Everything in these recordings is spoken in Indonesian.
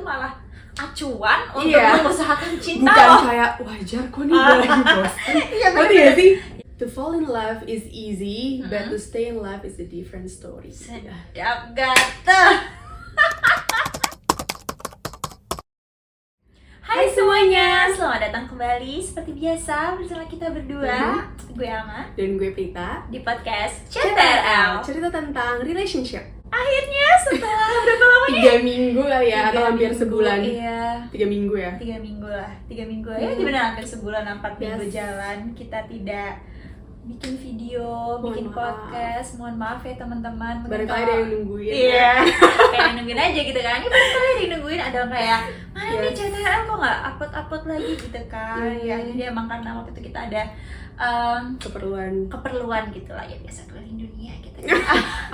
malah acuan untuk mengusahakan cinta. Bukan kayak wajar kok nih gue lagi bosan. Ngerti gak sih? To fall in love is easy, but to stay in love is a different story. Sedap gata. Hai semuanya, selamat datang kembali seperti biasa bersama kita berdua. Gue Alma Dan gue Prita di podcast CTRL. Cerita tentang relationship. Akhirnya setelah berapa lama nih? 3 minggu kali ya, atau hampir sebulan. Iya, 3 minggu ya? 3 minggu lah. 3 minggu ya, benar hampir sebulan, 4 minggu jalan. Kita tidak bikin video, bikin podcast. Mohon maaf ya teman-teman. Barangkali ada yang nungguin. Iya, kayak nungguin aja gitu kan. Ini barangkali ada yang nungguin, ada yang kayak mana nih CTRL kok nggak upload lagi gitu kan. Ya jadi emang karena waktu itu kita ada keperluan gitu lah ya, biasa keliling dunia gitu.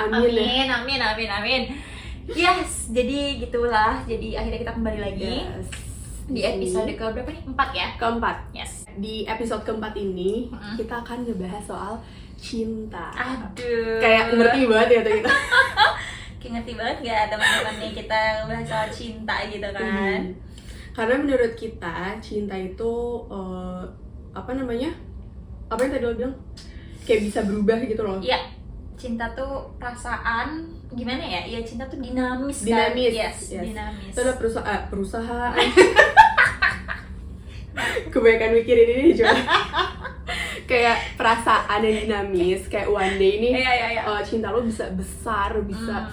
Amin. Yes, jadi gitulah. Jadi akhirnya kita kembali lagi di episode keberapa nih? 4 ya? Keempat. Yes. Di episode keempat ini kita akan ngebahas soal cinta. Aduh. Kayak ngerti banget ya tuh kita. Kayak ngerti banget gak teman-teman nih kita bahas soal cinta gitu kan? Karena menurut kita cinta itu apa yang tadi lo bilang? Kayak bisa berubah gitu loh. Iya. Cinta tuh perasaan gimana ya? Ya cinta tuh dinamis kan? Yes. Dinamis. Itu ada perusahaan. Kebanyakan mikirin ini juga. Kayak perasaan yang dinamis, kayak one day ini cinta lo bisa besar, bisa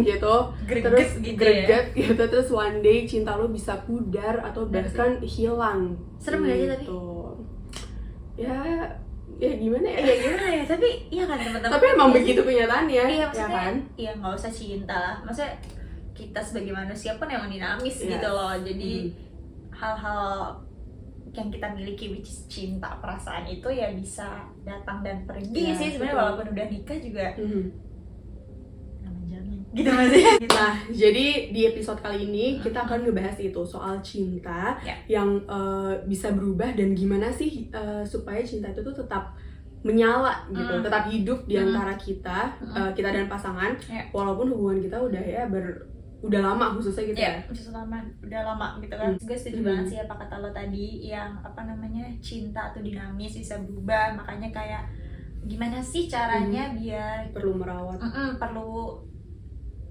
gitu, greget gitu, terus one day cinta lo bisa pudar atau bahkan hilang. Serem gak sih tapi? Ya gimana ya, tapi iya kan teman-teman. Tapi emang begitu kenyataannya. Iya, ya kan? Iya, nggak usah cinta lah. Maksudnya kita sebagai manusia pun emang dinamis gitu loh. Jadi hal-hal yang kita miliki, which is cinta, perasaan itu ya bisa datang dan pergi sih sebenarnya, walaupun udah nikah juga. Gitu masih. Nah, jadi di episode kali ini kita akan ngebahas itu soal cinta yang bisa berubah dan gimana sih supaya cinta itu tuh tetap menyala gitu, tetap hidup di antara kita dan pasangan, walaupun hubungan kita udah lama khususnya gitu ya. Udah lama gitu kan. Gue setuju banget sih apa kata lo tadi yang cinta tuh dinamis, bisa berubah, makanya kayak gimana sih caranya biar perlu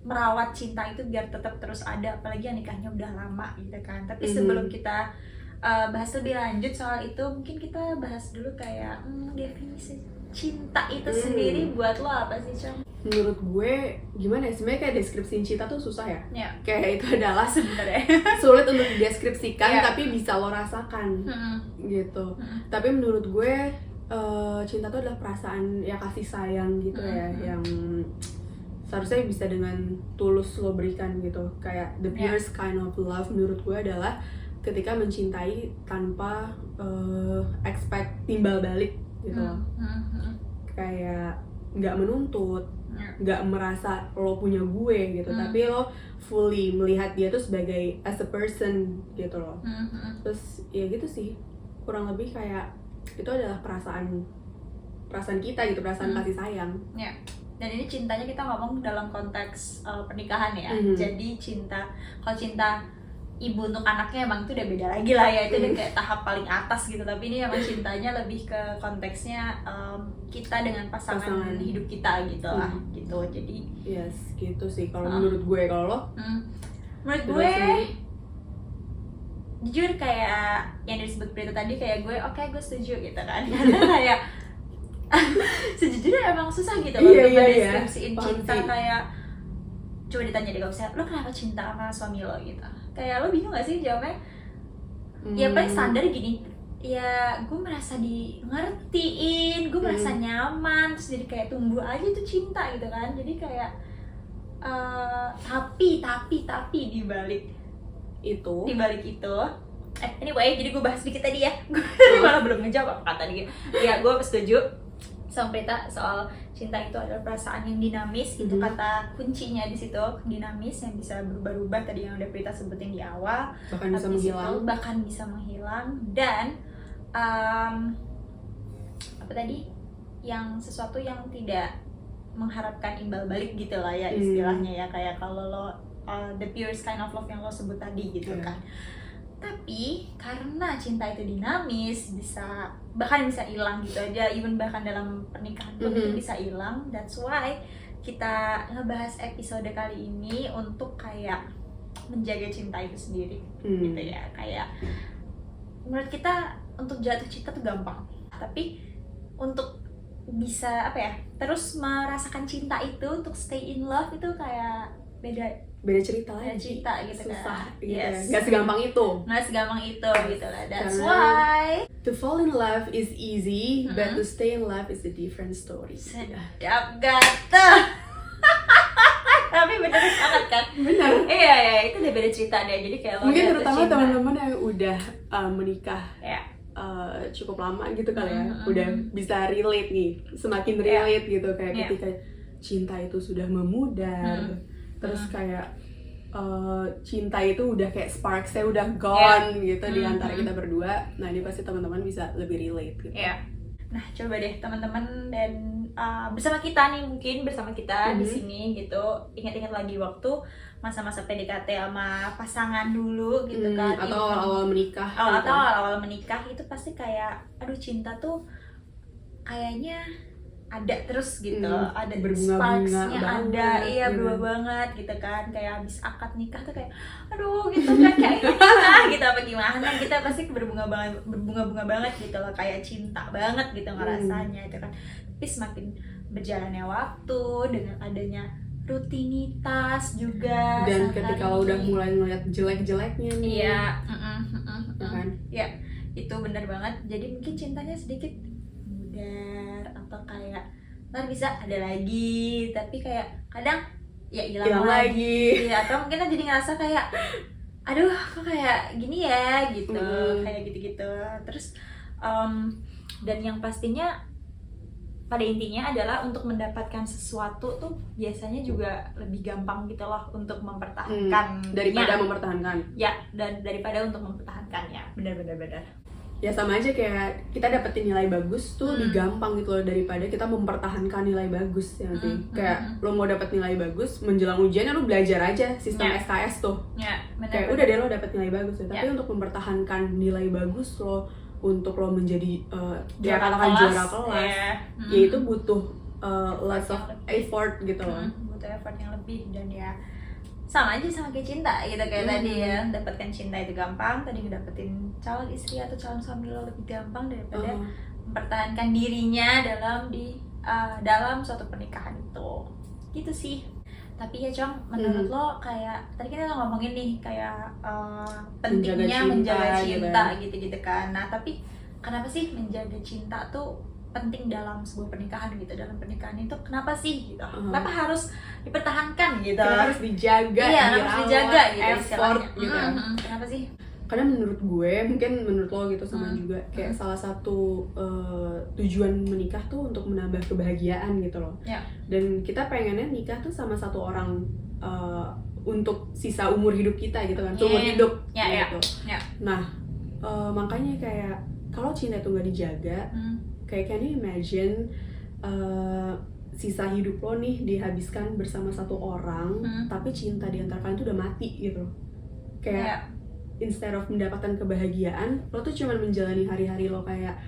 merawat cinta itu biar tetap terus ada, apalagi yang nikahnya udah lama gitu kan. Tapi sebelum kita bahas lebih lanjut soal itu, mungkin kita bahas dulu kayak definisi cinta itu sendiri buat lo apa sih, Cong? Menurut gue gimana ya, sebenarnya kayak deskripsiin cinta tuh susah ya. Kayak itu adalah sebenarnya sulit untuk dideskripsikan tapi bisa lo rasakan gitu. Tapi menurut gue cinta tuh adalah perasaan ya, kasih sayang gitu ya, yang seharusnya bisa dengan tulus lo berikan gitu. Kayak the purest kind of love menurut gue adalah ketika mencintai tanpa expect timbal balik gitu. Kayak nggak menuntut, nggak merasa lo punya gue gitu, tapi lo fully melihat dia tuh sebagai as a person gitu loh. Terus ya gitu sih, kurang lebih kayak itu adalah perasaan kita gitu, perasaan kasih sayang. Dan ini cintanya kita ngomong dalam konteks pernikahan ya. Jadi kalau cinta ibu untuk anaknya emang itu udah beda lagi lah ya, itu udah kayak tahap paling atas gitu. Tapi ini emang cintanya lebih ke konteksnya kita dengan pasangan hidup kita gitu lah gitu. Jadi yes gitu sih kalau menurut gue. Kalau lo? Menurut gue jujur kayak yang disebut Prita tadi, kayak gue gue setuju gitu kan. Karena kayak sejujurnya emang susah gitu loh untuk mendeskripsiin cinta. Kayak coba ditanya deh, kalau misalnya lo kenapa cinta sama suami lo gitu, kayak lo bingung gak sih jawabnya? Ya paling standar gini, ya gue merasa di ngertiin, gue merasa nyaman, terus jadi kayak tumbuh aja tuh cinta gitu kan. Jadi kayak tapi di balik itu anyway, jadi gue bahas sedikit tadi ya. Gue malah belum ngejawab apa kata dia. Ya gue setuju sama Prita soal cinta itu adalah perasaan yang dinamis gitu. Kata kuncinya di situ, dinamis, yang bisa berubah-ubah tadi yang udah Prita sebutin di awal, bahkan bisa menghilang dan apa tadi, yang sesuatu yang tidak mengharapkan imbal balik gitu lah ya istilahnya ya. Kayak kalau lo the purest kind of love yang lo sebut tadi gitu kan. Tapi karena cinta itu dinamis, bahkan bisa hilang gitu aja, even bahkan dalam pernikahan pun itu bisa hilang. That's why kita ngebahas episode kali ini untuk kayak menjaga cinta itu sendiri gitu ya. Kayak menurut kita untuk jatuh cinta tuh gampang, tapi untuk bisa terus merasakan cinta itu, untuk stay in love itu kayak beda cerita lagi, gitu susah kan. gitu. Nggak segampang itu gitu lah. That's why to fall in love is easy, but to stay in love is a different story. Sedap gata. Tapi bener banget kan? Bener. Iya, itu udah beda cerita deh. Jadi kayak mungkin terutama teman-teman yang udah menikah cukup lama gitu kali ya, udah bisa relate nih, semakin relate gitu kayak ketika cinta itu sudah memudar, terus kayak cinta itu udah kayak sparks-nya udah gone gitu di antara kita berdua. Nah ini pasti teman-teman bisa lebih relate gitu. Nah coba deh teman-teman dan bersama kita di sini gitu, ingat-ingat lagi waktu masa-masa PDKT sama pasangan dulu gitu kan, atau awal-awal menikah atau awal-awal menikah itu pasti kayak aduh cinta tuh kayaknya ada terus gitu, ada sparks-nya ada, berubah banget gitu kan, kayak habis akad nikah tuh kayak aduh gitu kan, kayak gitu apa gimana, kita pasti berbunga-bunga banget gitu loh, kayak cinta banget gitu ngerasanya itu kan. Tapi semakin berjalannya waktu dengan adanya rutinitas juga, dan ketika lo udah mulai ngeliat jelek-jeleknya nih, kan? Ya itu benar banget. Jadi mungkin cintanya sedikit mudar atau kayak ntar bisa ada lagi, tapi kayak kadang ya hilang lagi. Ya, atau mungkin jadi ngerasa kayak aduh kok kayak gini ya gitu, kayak gitu-gitu. Terus dan yang pastinya pada intinya adalah untuk mendapatkan sesuatu tuh biasanya juga lebih gampang gitu loh untuk mempertahankan daripada mempertahankan. Ya, dan daripada untuk mempertahankannya. Benar. Ya sama aja kayak kita dapetin nilai bagus tuh lebih gampang gitu loh daripada kita mempertahankan nilai bagus ya sih. Kayak lo mau dapet nilai bagus menjelang ujian lo belajar aja sistem SKS tuh. Kayak udah deh lo dapet nilai bagus ya. Tapi untuk mempertahankan nilai bagus lo, untuk lo menjadi juara kelas, ya itu butuh lots of effort gitu loh. Butuh effort yang lebih, dan ya sama aja sama kayak cinta gitu kayak tadi ya, dapatkan cinta itu gampang, tadi ngedapetin calon istri atau calon suami lo lebih gampang daripada mempertahankan dirinya dalam suatu pernikahan itu, gitu sih. Tapi ya Cong, menurut lo kayak tadi kita ngomongin nih kayak pentingnya menjaga cinta gitu kan. Nah tapi kenapa sih menjaga cinta tuh penting dalam sebuah pernikahan gitu, dalam pernikahan itu kenapa sih gitu? Kenapa harus dipertahankan gitu? Kenapa harus dijaga? Iya, harus dijaga gitu, effort gitu. Kenapa sih? Karena menurut gue, mungkin menurut lo gitu sama juga, kayak salah satu tujuan menikah tuh untuk menambah kebahagiaan gitu loh. Dan kita pengennya nikah tuh sama satu orang untuk sisa umur hidup kita gitu kan, seumur hidup gitu. Nah makanya kayak kalau cinta itu nggak dijaga, kayak can you imagine sisa hidup lo nih dihabiskan bersama satu orang, tapi cinta di antara kalian tuh udah mati gitu. Kayak instead of mendapatkan kebahagiaan, lo tuh cuma menjalani hari-hari lo kayak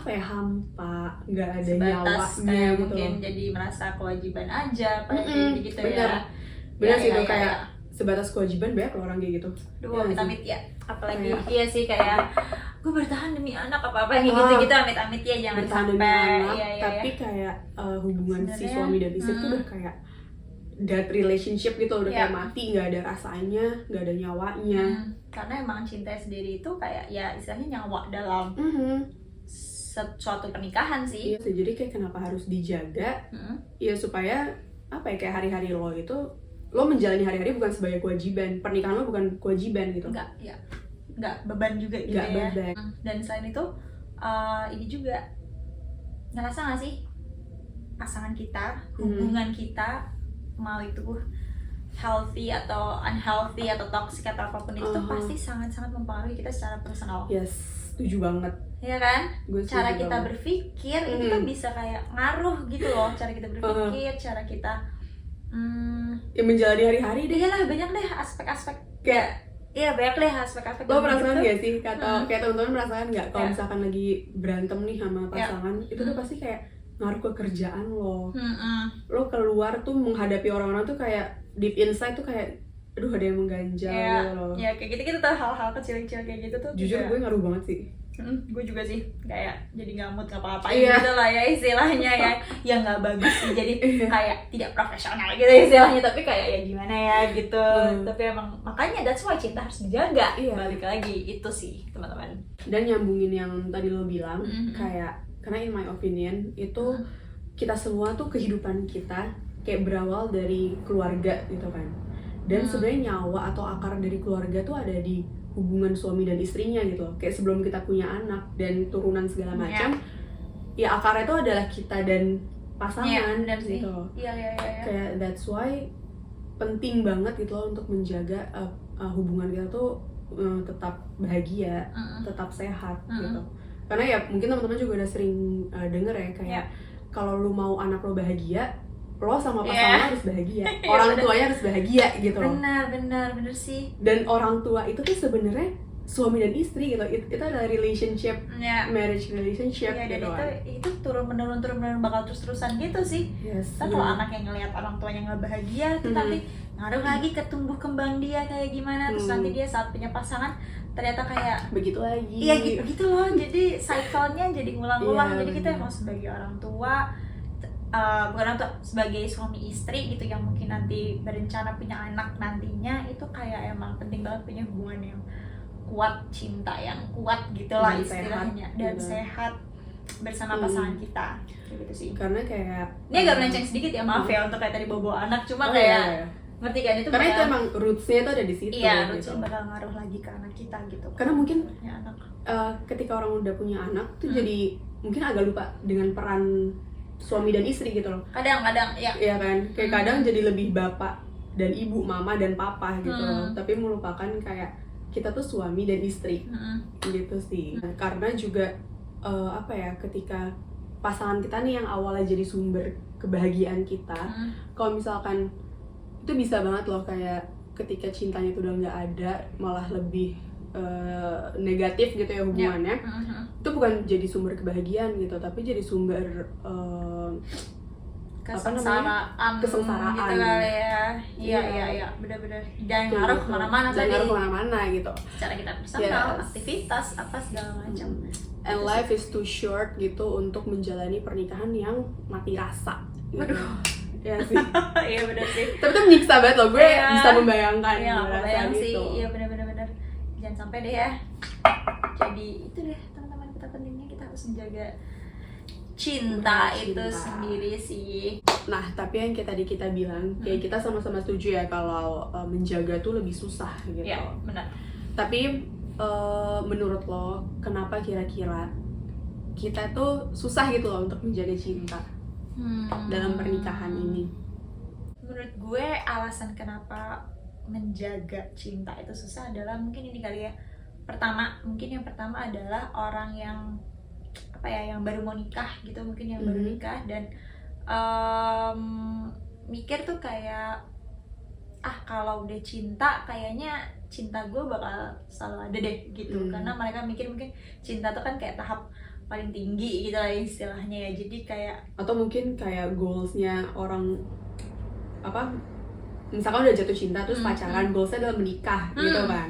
hampa, nggak ada nyawanya gitu. Mungkin jadi merasa kewajiban aja, kayak gitu ya. Bener sih tuh kayak sebatas kewajiban, banyak loh orang kayak gitu. Amit-amit ya, apalagi iya sih kayak gue bertahan demi anak apa-apa gitu-gitu, amit-amit ya, jangan sampai tapi kayak hubungan si suami dan istri tuh udah kayak that relationship gitu, udah kayak mati, nggak ada rasanya, nggak ada nyawanya. Karena emang cinta sendiri itu kayak ya istilahnya nyawa dalam suatu pernikahan sih. Iya, jadi kayak kenapa harus dijaga? Ya supaya kayak hari-hari lo itu lo menjalani hari-hari bukan sebagai kewajiban, pernikahan lo bukan kewajiban gitu. Nggak beban juga gitu ya. Beban. Dan selain itu ini juga ngerasa nggak sih pasangan kita, hubungan kita, mau itu healthy atau unhealthy atau toxic atau apapun itu pasti sangat-sangat mempengaruhi kita secara personal. Yes, setuju banget. Ya kan? Cara kita banget berpikir itu kan bisa kayak ngaruh gitu loh, cara kita berpikir, cara kita ya menjalani hari-hari deh. Iyalah, banyak deh aspek-aspek kayak iya banyak deh aspek-aspek. Lo perasaan gak sih kayak teman-teman merasakan nggak kalau misalkan lagi berantem nih sama pasangan itu tuh pasti kayak ngaruh ke kerjaan lo. Lo keluar tuh menghadapi orang-orang tuh kayak deep inside tuh kayak aduh ada yang mengganjal gitu loh. Ya kayak gitu tuh hal-hal kecil-kecil kayak gitu tuh. Jujur gue ngaruh banget sih. Gue juga sih kayak jadi nggak mood ngapa-ngapain gitu lah ya istilahnya ya. Yang nggak bagus sih, jadi kayak tidak profesional gitu istilahnya, tapi kayak ya gimana ya gitu. Tapi emang makanya that's why cinta harus dijaga. Balik lagi itu sih teman-teman. Dan nyambungin yang tadi lo bilang kayak karena in my opinion itu kita semua tuh kehidupan kita kayak berawal dari keluarga gitu kan. Dan sebenarnya nyawa atau akar dari keluarga tuh ada di hubungan suami dan istrinya gitu loh. Kayak sebelum kita punya anak dan turunan segala macam, ya akarnya itu adalah kita dan pasangan gitu loh. Kayak that's why penting banget gitu loh untuk menjaga hubungan kita tuh tetap bahagia, tetap sehat gitu. Karena ya mungkin teman-teman juga udah sering denger ya kayak kalau lu mau anak lo bahagia, lo sama pasangan harus bahagia, orang tuanya harus bahagia gitu loh. Benar sih. Dan orang tua itu tuh sebenarnya suami dan istri gitu, itu adalah relationship, marriage relationship dan gitu. itu turun menurun bakal terus-terusan gitu sih. Kalau anak yang ngelihat orang tuanya nggak bahagia, itu nanti ngaruh lagi ke tumbuh kembang dia kayak gimana, terus nanti dia saat punya pasangan ternyata kayak begitu lagi. Iya gitu loh, jadi cycle-nya jadi ngulang-ngulang. Jadi kita emang sebagai orang tua, bukan untuk sebagai suami istri gitu yang mungkin nanti berencana punya anak nantinya, itu kayak emang penting banget punya hubungan yang kuat, cinta yang kuat gitu lah istilahnya, dan sehat bersama pasangan kita gitu sih. Karena kayak ini agak melenceng sedikit ya, maaf ya untuk kayak tadi bobo anak, cuma kayak ngerti kan itu karena itu emang rootsnya itu ada di situ. Rootsnya bakal ngaruh lagi ke anak kita gitu. Karena mungkin anak. Ketika orang udah punya anak tuh jadi mungkin agak lupa dengan peran suami dan istri gitu loh. Kadang-kadang ya kan, kayak kadang jadi lebih bapak dan ibu, mama dan papa gitu loh. Tapi melupakan kayak kita tuh suami dan istri gitu sih. Karena juga apa ya, ketika pasangan kita nih yang awalnya jadi sumber kebahagiaan kita, kalau misalkan itu bisa banget loh kayak ketika cintanya itu udah nggak ada, malah lebih negatif gitu ya hubungannya. Itu bukan jadi sumber kebahagiaan gitu, tapi jadi sumber kesengsaraan gitu kali ya. Iya benar-benar dan ngaruh kemana-mana tadi. Ngaruh kemana-mana gitu. Cara kita personal, aktivitas apa segala macam. And life is too short gitu untuk menjalani pernikahan yang mati rasa. Gitu. Waduh. Ya sih. Iya benar sih. Tapi itu menyiksa banget loh, gue bisa membayangkan. Iya, kebayang sih. Gitu. Iya benar. Jangan sampai deh ya. Jadi itu deh teman-teman, kita pentingnya kita harus menjaga cinta itu sendiri sih. Nah, tapi yang kayak tadi kita bilang, kayak kita sama-sama setuju ya kalau menjaga tuh lebih susah gitu. Iya, benar. Tapi menurut lo, kenapa kira-kira kita tuh susah gitu loh untuk menjaga cinta dalam pernikahan ini? Menurut gue alasan kenapa menjaga cinta itu susah adalah mungkin ini kali ya. Yang pertama adalah orang yang yang baru mau nikah gitu, mungkin yang baru nikah dan mikir tuh kayak kalau udah cinta kayaknya cinta gue bakal selalu ada deh gitu. Karena mereka mikir mungkin cinta tuh kan kayak tahap paling tinggi gitu lah istilahnya ya. Jadi kayak atau mungkin kayak goalsnya orang misalkan udah jatuh cinta terus pacaran, goalsnya adalah menikah gitu kan.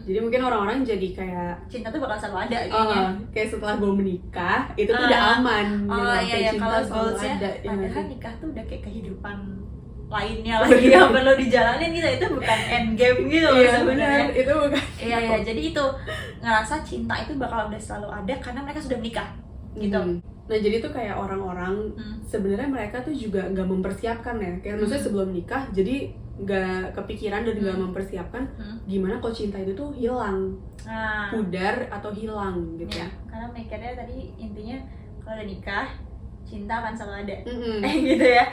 Jadi mungkin orang-orang jadi kayak cinta tuh bakal selalu ada kayaknya. Kayak setelah gue menikah itu tuh udah aman. Iya, cinta kalau goalsnya ada. Padahal nikah tuh udah kayak kehidupan lainnya lagi yang perlu dijalanin gitu. Itu bukan end game gitu loh sebenarnya. Itu bukan. Iya, jadi itu ngerasa cinta itu bakal udah selalu ada karena mereka sudah menikah gitu. Nah, jadi tuh kayak orang-orang sebenarnya mereka tuh juga nggak mempersiapkan ya. Kayak maksudnya sebelum nikah, jadi nggak kepikiran dan nggak mempersiapkan gimana kalau cinta itu tuh hilang, pudar atau hilang gitu. Ya, karena mikirnya tadi intinya kalau udah nikah, cinta akan selalu ada, gitu ya.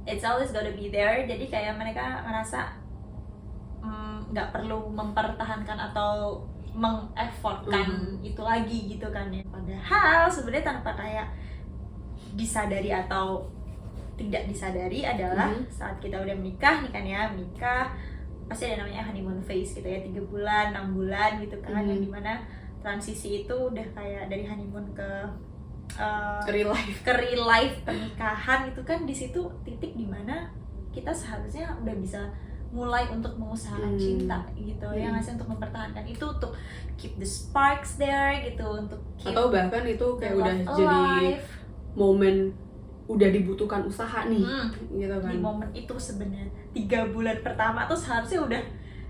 It's always gonna be there. Jadi kayak mereka ngerasa nggak perlu mempertahankan atau mengeffortkan itu lagi gitu kan ya. Padahal sebenarnya tanpa kayak disadari atau tidak disadari adalah saat kita udah menikah nih kan ya, menikah pasti ada namanya honeymoon phase gitu ya, 3 bulan, 6 bulan gitu kan, yang dimana transisi itu udah kayak dari honeymoon ke real life pernikahan itu kan, di situ titik dimana kita seharusnya udah bisa mulai untuk mengusahakan cinta gitu ya, ngasih untuk mempertahankan itu, untuk keep the sparks there gitu, untuk keep atau bahkan itu kayak udah jadi momen udah dibutuhkan usaha nih gitu kan. Di momen itu sebenarnya 3 bulan pertama tuh seharusnya udah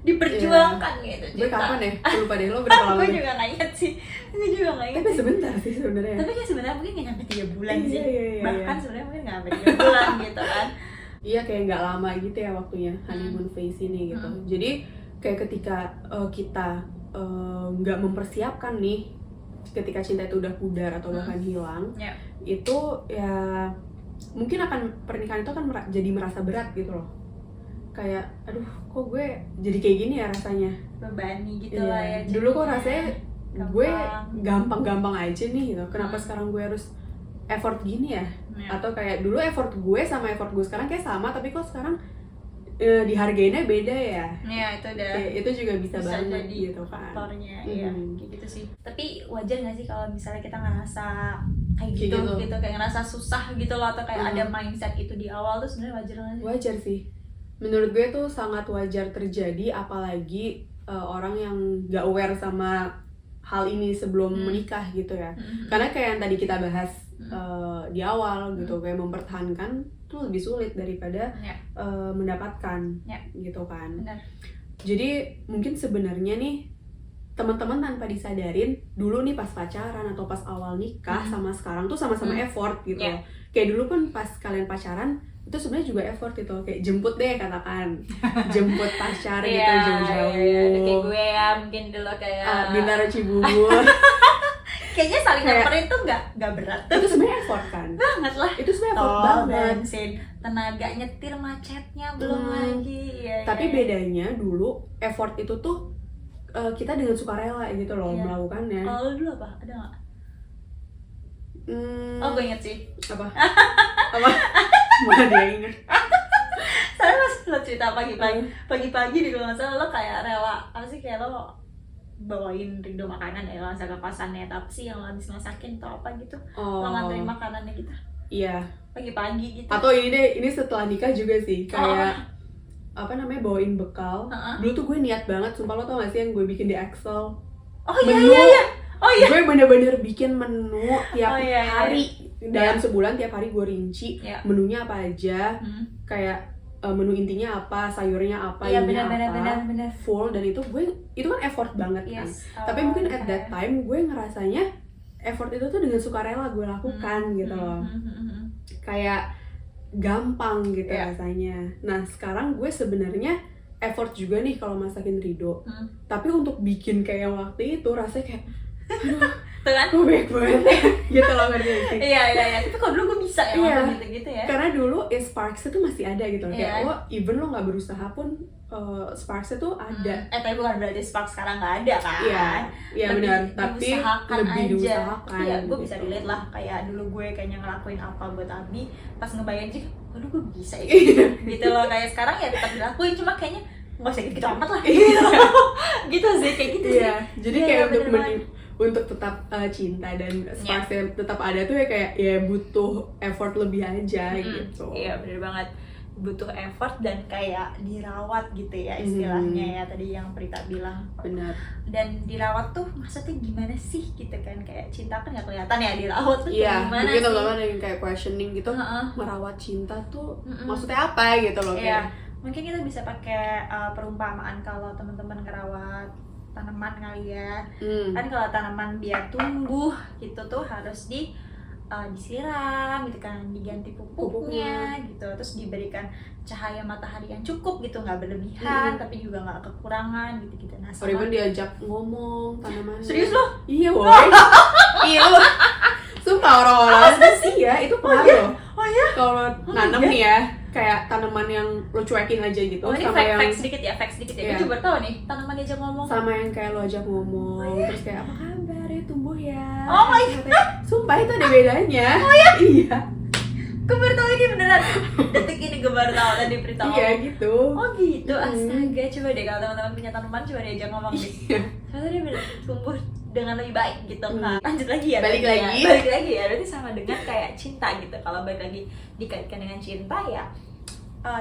diperjuangkan gitu. Gue kapan ya? Lupa deh, lo berapa lama? Gue juga nggak inget sih. Tapi sebentar sih sebenarnya. Tapi kan sebenarnya mungkin nggak sampai 3 bulan sih. Iya. Bahkan sebenarnya mungkin nggak sampai 3 bulan gitu kan. Iya, kayak nggak lama gitu ya waktunya honeymoon phase ini gitu. Jadi kayak ketika kita nggak mempersiapkan nih, ketika cinta itu udah pudar atau bahkan hilang, itu ya mungkin pernikahan itu akan jadi merasa berat gitu loh. Kayak aduh kok gue jadi kayak gini ya rasanya, bebani gitu lah ya. Dulu kok rasanya gue gampang-gampang aja nih gitu, kenapa sekarang gue harus effort gini ya? Atau kayak dulu effort gue sama effort gue sekarang kayak sama, tapi kok sekarang dihargainnya beda ya? Iya, itu udah. Itu juga bisa banget jadi gitu kan. Faktornya, iya kayak gitu sih. Tapi wajar nggak sih kalau misalnya kita ngerasa kayak gitu, kayak ngerasa susah gitu loh, atau kayak ada mindset itu di awal tuh sebenarnya wajar nggak sih? Wajar sih. Menurut gue tuh sangat wajar terjadi, apalagi orang yang nggak aware sama hal ini sebelum menikah gitu ya. Karena kayak yang tadi kita bahas di awal gitu, kayak mempertahankan tuh lebih sulit daripada mendapatkan gitu kan. Benar. Jadi mungkin sebenarnya nih teman-teman tanpa disadarin dulu nih pas pacaran atau pas awal nikah sama sekarang tuh sama-sama effort gitu. Kayak dulu kan pas kalian pacaran itu sebenarnya juga effort gitu, kayak jemput deh katakan, jemput pacar gitu jauh-jauh. Kayak gue ya mungkin dulu kayak Bintaro Cibubur. Kayaknya saling nyamperin tuh nggak berat tuh. Itu sebenarnya effort kan? Banget lah. Itu sebenarnya effort banget. Bensin, tenaga nyetir, macetnya belum lagi. Tapi bedanya dulu effort itu tuh kita dengan sukarela gitu loh melakukannya. Kalau dulu apa? Ada nggak? Oh gue inget sih. Apa? Mana dia inget? Saya pas lo cerita pagi-pagi di kalau nggak salah lo kayak rela apa sih, kayak lo bawain Rido makanan ya, lo ke kosannya, tapi sih yang lo habis masakin atau apa gitu, lo nganterin makanannya gitu. Iya. Pagi-pagi gitu. Atau ini setelah nikah juga sih, kayak apa namanya, bawain bekal. Dulu tuh gue niat banget, sumpah, lo tau gak sih yang gue bikin di Excel? Iya. Gue bener-bener bikin menu tiap hari. Dalam sebulan tiap hari gue rinci menunya apa aja, kayak menu intinya apa, sayurnya apa, ininya apa, full. Dan itu kan effort banget kan. Tapi mungkin at that time gue ngerasanya effort itu tuh dengan sukarela gue lakukan gitu loh. Kayak gampang gitu rasanya. Nah sekarang gue sebenarnya effort juga nih kalau masakin Rido. Tapi untuk bikin kayak yang waktu itu rasanya kayak kok baik banget gitu loh, ngerti sih? Iya. Tapi kalau dulu gue bisa ya gitu ya. Karena dulu sparks itu masih ada gitu loh. Kayak lo even lo nggak berusaha pun sparks itu ada. Tapi bukan berarti sparks sekarang nggak ada kan? Iya benar. Tapi lebih diusahakan. Iya, gue bisa relate lah. Kayak dulu gue kayaknya ngelakuin apa buat Abi, pas ngebayangin sih, waduh gue bisa ya. Gitu loh. Kayak sekarang ya tetap dilakuin, cuma kayaknya nggak usah gitu amat lah. Gitu sih, kayak gitu sih. Jadi kayak untuk tetap cinta dan sparksnya tetap ada tuh ya kayak butuh effort lebih aja gitu. Iya bener banget, butuh effort dan kayak dirawat gitu ya istilahnya ya, tadi yang Prita bilang. Benar. Dan dirawat tuh maksudnya gimana sih gitu kan, kayak cinta kan nggak kelihatan ya, dirawat tuh gimana sih? Iya, teman-teman yang kayak questioning gitu, merawat cinta tuh maksudnya apa gitu loh. Iya, mungkin kita bisa pakai perumpamaan kalau teman-teman ngerawat tanaman kali ya. Kan kalau tanaman biar tumbuh gitu tuh harus disiram gitu kan, diganti pupuknya gitu, terus diberikan cahaya matahari yang cukup gitu, nggak berlebihan tapi juga nggak kekurangan gitu. Nah, Ribbon diajak ngomong tanamannya. Serius lo? Iya woy. Iya lo. Sumpah orang-orang sih ya, itu pengaruh. Oh ya? Kalau nanam nih ya, kayak tanaman yang lo cuekin aja gitu. Oh ini fact sedikit ya. Gue juga tahu nih, tanaman diajak ngomong. Sama yang kayak lo ajak ngomong, terus kayak apa kabar ya, tumbuh ya. Oh my god. Sumpah itu ada bedanya. Oh ya? Iya. Gue baru tahu ini beneran. Detik ini gue baru tahu tadi berita. Iya gitu. Oh gitu, astaga. Coba deh kalau teman-teman punya tanaman, coba diajak ngomong deh. Karena dia tumbuh dengan lebih baik gitu kan. Lanjut lagi ya. Balik lagi ya. Berarti sama dengan kayak cinta gitu. Kalau balik lagi dikaitkan dengan cinta ya,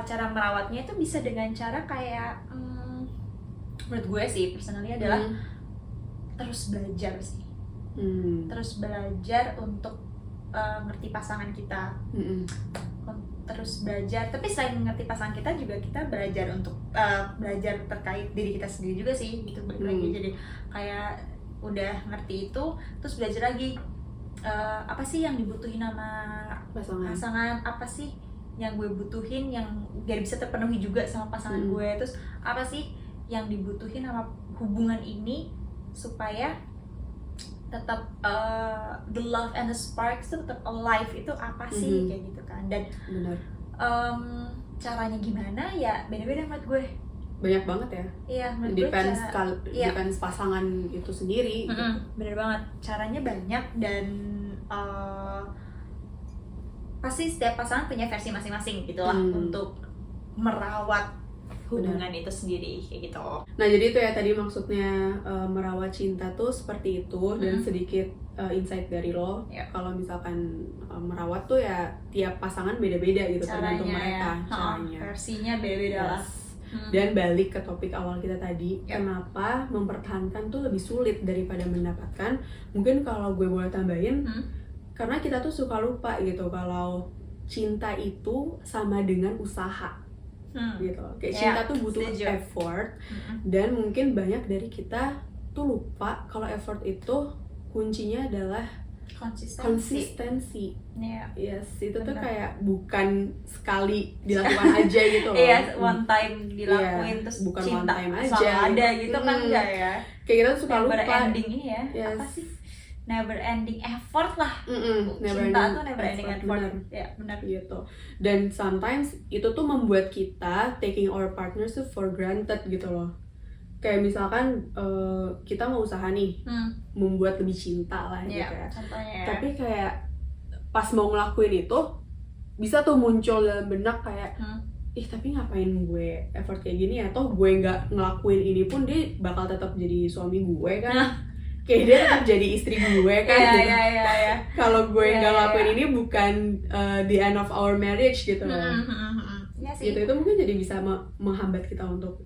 cara merawatnya itu bisa dengan cara kayak menurut gue sih personally adalah terus belajar sih. Terus belajar untuk ngerti pasangan kita. Terus belajar, tapi selain mengerti pasangan kita juga kita belajar untuk belajar terkait diri kita sendiri juga sih gitu. Balik lagi, jadi kayak udah ngerti itu terus belajar lagi apa sih yang dibutuhin sama pasangan, apa sih yang gue butuhin yang biar bisa terpenuhi juga sama pasangan gue, terus apa sih yang dibutuhin sama hubungan ini supaya tetap the love and the sparks itu tetap alive, itu apa sih kayak gitu kan. Dan caranya gimana ya beda-beda menurut gue. Banyak banget ya. Iya, menurut depends gue depends pasangan itu sendiri. Bener banget, caranya banyak dan pasti setiap pasangan punya versi masing-masing gitu lah untuk merawat hubungan itu sendiri kayak gitu. Nah jadi itu ya tadi maksudnya merawat cinta tuh seperti itu. Dan sedikit insight dari lo, kalau misalkan merawat tuh ya tiap pasangan beda-beda gitu, tergantung mereka caranya. Versinya beda-beda lah. Dan balik ke topik awal kita tadi, kenapa mempertahankan tuh lebih sulit daripada mendapatkan. Mungkin kalau gue boleh tambahin, karena kita tuh suka lupa gitu kalau cinta itu sama dengan usaha. Gitu. Kayak cinta tuh butuh effort. Dan mungkin banyak dari kita tuh lupa kalau effort itu kuncinya adalah konsistensi. Yes, itu tuh kayak bukan sekali dilakukan aja gitu loh. Iya, one time dilakuin terus bukan cinta one time aja selalu ada gitu kan enggak ya. Kayak kita tuh suka lupa. Never ending ini ya. Apa sih? Never ending effort lah. Cinta tuh never ending effort. Ya, benar gitu. Dan sometimes itu tuh membuat kita taking our partners tuh for granted gitu loh. Kayak misalkan kita mau usaha nih, membuat lebih cinta lah gitu ya. Contohnya. Tapi kayak pas mau ngelakuin itu bisa tuh muncul dalam benak kayak tapi ngapain gue effort kayak gini ya, toh gue nggak ngelakuin ini pun dia bakal tetap jadi suami gue kan. Kayak dia tetap jadi istri gue kan gitu. Kalau gue nggak ngelakuin ini bukan the end of our marriage gitu loh. Gitu, itu mungkin jadi bisa menghambat kita untuk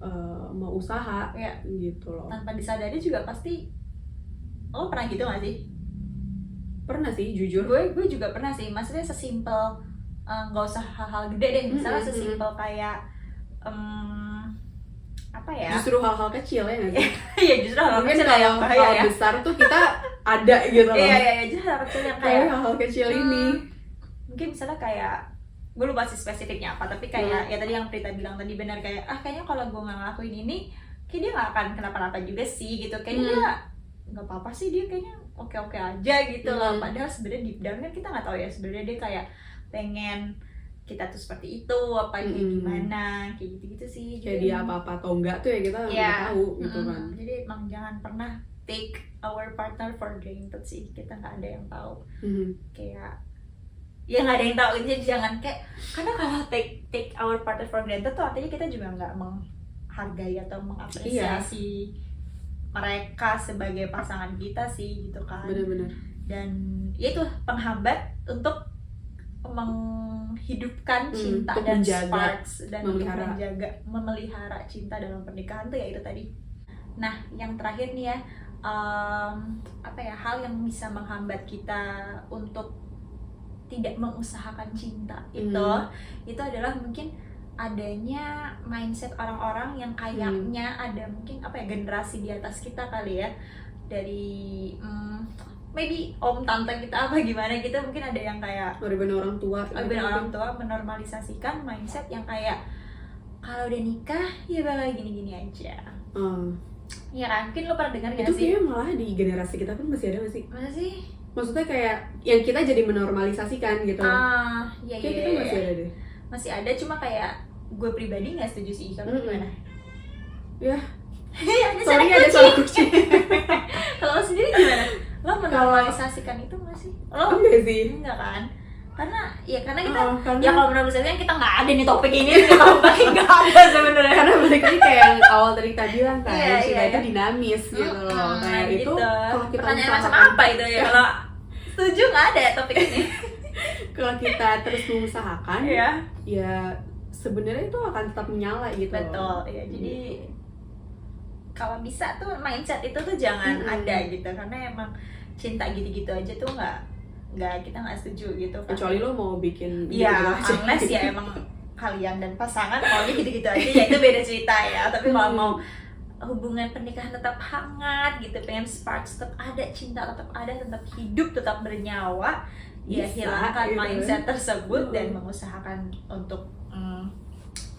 mau usaha gitu loh. Tanpa disadari juga pasti. Lo pernah gitu gak sih? Pernah sih, jujur. Gue juga pernah sih. Maksudnya sesimpel nggak usah hal-hal gede deh. Misalnya sesimpel kayak apa ya? Justru hal-hal kecil ya nggak sih? Iya, justru hal-hal kecil yang bahaya ya. Hal besar tuh kita ada gitu loh. Iya, justru hal kecil yang kayak hal kecil ini. Mungkin misalnya kayak gue lupa sih spesifiknya apa, tapi kayak ya tadi yang Prita bilang tadi benar, kayak kayaknya kalau gue nggak ngelakuin ini kayak dia nggak akan kenapa-napa juga sih gitu, kayaknya dia nggak apa-apa sih, dia kayaknya oke-oke aja gitu loh. Padahal sebenarnya deep down kan kita nggak tahu ya sebenarnya dia kayak pengen kita tuh seperti itu apa kayak gimana, kayak gitu-gitu sih. Kayak dia apa-apa atau enggak tuh ya kita nggak tahu gitu kan. Jadi emang jangan pernah take our partner for granted sih, kita nggak ada yang tahu. Kayak ya nggak ada yang tahu, jadi jangan kayak, karena kalau take our partner for granted tuh artinya kita juga nggak menghargai atau mengapresiasi mereka sebagai pasangan kita sih gitu kan. Benar-benar. Dan ya itu penghambat untuk menghidupkan cinta dan sparks dan memelihara cinta dalam pernikahan tuh ya itu tadi. Nah yang terakhir nih ya, apa ya, hal yang bisa menghambat kita untuk tidak mengusahakan cinta itu adalah mungkin adanya mindset orang-orang yang kayaknya ada mungkin apa ya, generasi di atas kita kali ya, dari maybe om tante kita apa gimana gitu, mungkin ada yang kayak orang tua menormalisasikan mindset yang kayak kalau udah nikah ya bakal gini-gini aja. Ya kan, mungkin lo pernah dengar gak sih? Itu kayaknya malah di generasi kita pun masih ada gak sih? Masa sih? Maksudnya kayak yang kita jadi menormalisasikan gitu. Iya. Kayak kita masih ada deh. Masih ada, cuma kayak gue pribadi nggak setuju sih. Kamu gimana? Ya. Sorry ada suara kucing. Kalau lo sendiri gimana? Lo menormalisasikan itu nggak sih? Lo enggak sih. Enggak kan? karena kita karena ya kalau menurut saya kita nggak ada nih topik ini kita paling nggak ada sebenarnya, karena balik lagi kayak yang awal tadi kita bilang kan, cinta itu iya. dinamis gitu loh, kayak gitu. itu kalau kita pertanyaan macam usahakan, apa itu ya kalau setuju nggak ada topik ini. kalau kita terus mengusahakan ya sebenarnya itu akan tetap menyala gitu. Betul ya, jadi kalau bisa tuh mindset itu tuh jangan ada gitu, karena emang cinta gitu-gitu aja tuh kita nggak setuju gitu kan. Kecuali lo mau bikin ya unless ya emang kalian dan pasangan maunya gitu-gitu aja ya itu beda cerita ya, tapi kalau mau hubungan pernikahan tetap hangat gitu, pengen sparks tetap ada, cinta tetap ada, tetap hidup, tetap bernyawa, ya hilangkan mindset tersebut dan mengusahakan untuk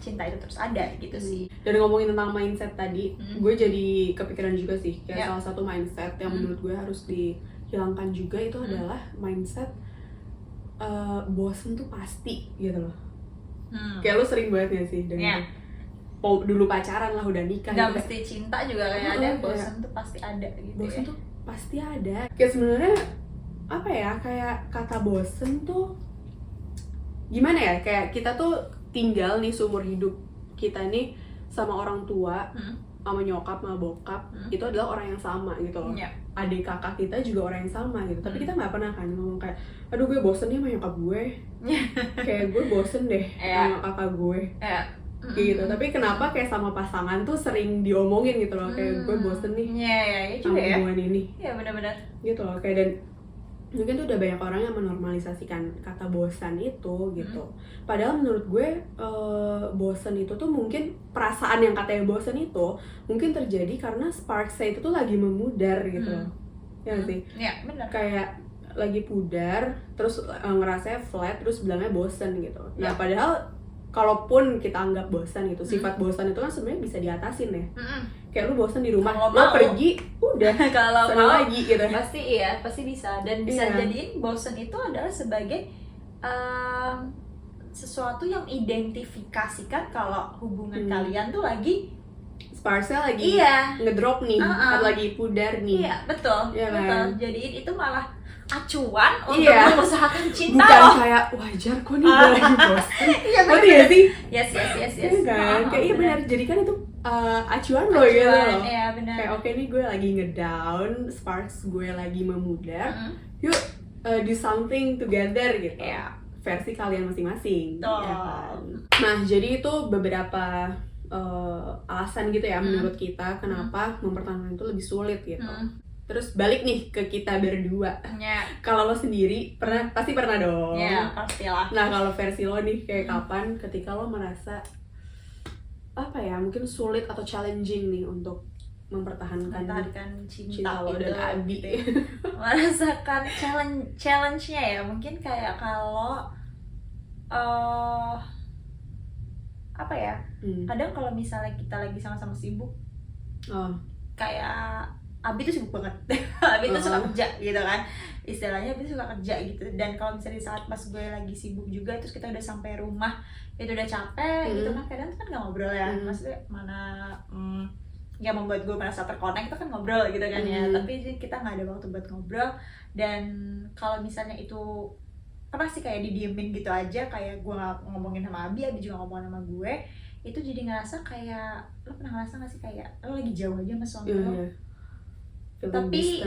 cinta itu terus ada gitu sih. Dan ngomongin tentang mindset tadi, gue jadi kepikiran juga sih kayak salah satu mindset yang menurut gue harus dihilangkan juga itu adalah mindset bosen tuh pasti gitu loh. Kayak lo sering banget gak sih dengan dulu pacaran lah udah nikah nggak gitu, mesti cinta juga kayak ada bosen tuh pasti ada gitu. Bosen tuh pasti ada. Kayak sebenarnya apa ya, kayak kata bosen tuh gimana ya, kayak kita tuh tinggal nih seumur hidup kita nih sama orang tua, sama nyokap, sama bokap, itu adalah orang yang sama gitu loh. Adik kakak kita juga orang yang sama gitu, tapi kita nggak pernah kan ngomong kayak, aduh gue bosen nih sama nyokap gue, kayak gue bosen deh sama kakak gue, gitu. Tapi kenapa kayak sama pasangan tuh sering diomongin gitu loh, kayak gue bosen nih sama hubungan ini, benar-benar gitu loh. Kayak dan mungkin tuh udah banyak orang yang menormalisasikan kata bosan itu gitu. Padahal menurut gue bosan itu tuh mungkin perasaan yang katanya bosan itu mungkin terjadi karena sparks-nya itu tuh lagi memudar gitu loh. Ya sih? Iya, benar. Kayak lagi pudar terus ngerasanya flat terus bilangnya bosan gitu. Nah, padahal kalaupun kita anggap bosan gitu, sifat bosan itu kan sebenarnya bisa diatasin ya. Kayak lu bosan di rumah, lu pergi, udah kalau mau lagi gitu. Pasti bisa, dan bisa jadiin bosan itu adalah sebagai sesuatu yang identifikasikan kalau hubungan kalian tuh lagi sparksnya lagi ngedrop nih, atau lagi pudar nih. Iya, betul. Kan? Jadiin itu malah acuan untuk mengusahakan cinta. Bukan kayak wajar kok nih gue lagi bosan. Ngerti gak sih? Yes. Kan? Kayak iya benar. Jadi kan itu acuan lo gitu loh. Iya benar. Kayak oke nih gue lagi ngedown, sparks gue lagi memudar. Yuk do something together gitu. Versi kalian masing-masing. Ya kan? Nah jadi itu beberapa alasan gitu ya menurut kita kenapa mempertahankan itu lebih sulit gitu. Terus balik nih ke kita berdua. Kalau lo sendiri pasti pernah dong. Pastilah. Nah kalau versi lo nih kayak kapan ketika lo merasa apa ya mungkin sulit atau challenging nih untuk mempertahankan cinta lo dan Abi gitu. Merasakan challenge-nya ya mungkin kayak kalau apa ya, kadang kalau misalnya kita lagi sama-sama sibuk, kayak Abi tuh sibuk banget. Abi tuh suka kerja gitu kan, istilahnya Abi tuh suka kerja gitu. Dan kalau misalnya di saat pas gue lagi sibuk juga, terus kita udah sampai rumah itu udah capek gitu kan, kadang tuh kan gak ngobrol ya, maksudnya mana yang membuat gue merasa terkonek itu kan ngobrol gitu kan ya, tapi kita nggak ada waktu buat ngobrol. Dan kalau misalnya itu pernah sih kayak didiemin gitu aja, kayak gue ngomongin sama Abi juga ngomongin sama gue, itu jadi ngerasa kayak, lo pernah ngerasa nggak sih kayak lo lagi jauh aja sama suami lo? Tapi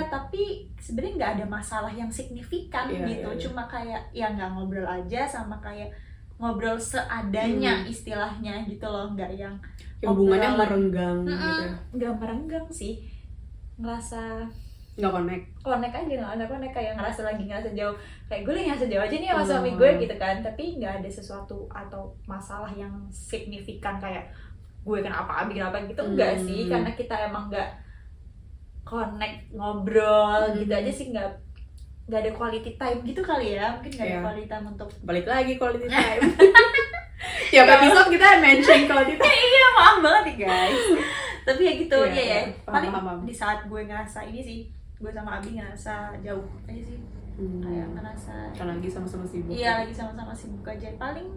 tapi sebenarnya nggak ada masalah yang signifikan gitu, cuma kayak ya nggak ngobrol aja, sama kayak ngobrol seadanya istilahnya gitu loh, nggak yang hubungannya merenggang gitu. Nggak merenggang sih, ngerasa nggak connect aja, nggak connect, kayak ngerasa jauh, kayak gue lagi ngerasa jauh aja nih sama suami gue gitu kan, tapi nggak ada sesuatu atau masalah yang signifikan kayak gue kenapa Abi kenapa gitu, enggak sih, karena kita emang nggak connect ngobrol gitu aja sih, nggak ada quality time gitu kali ya, mungkin nggak ada quality time untuk balik lagi quality time. Tiap episode kita mention quality time. Iya, maaf banget nih guys. Tapi ya gitu, ya. Paling paham. di saat gue ngerasa ini sih, gue sama Abi ngerasa jauh aja sih, kayak ngerasa karena lagi sama-sama sibuk. Iya, lagi sama-sama sibuk aja. Paling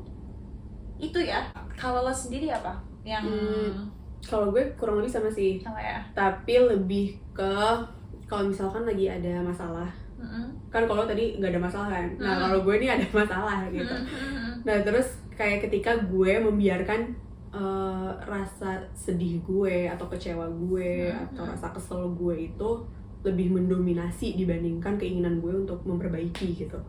itu ya. Kalau lo sendiri apa? Yang kalau gue kurang lebih sama sih. Sama ya. Tapi lebih ke kalau misalkan lagi ada masalah Kan kalau tadi nggak ada masalah kan, nah kalau gue ini ada masalah gitu. Nah terus kayak ketika gue membiarkan rasa sedih gue atau kecewa gue atau rasa kesel gue itu lebih mendominasi dibandingkan keinginan gue untuk memperbaiki gitu.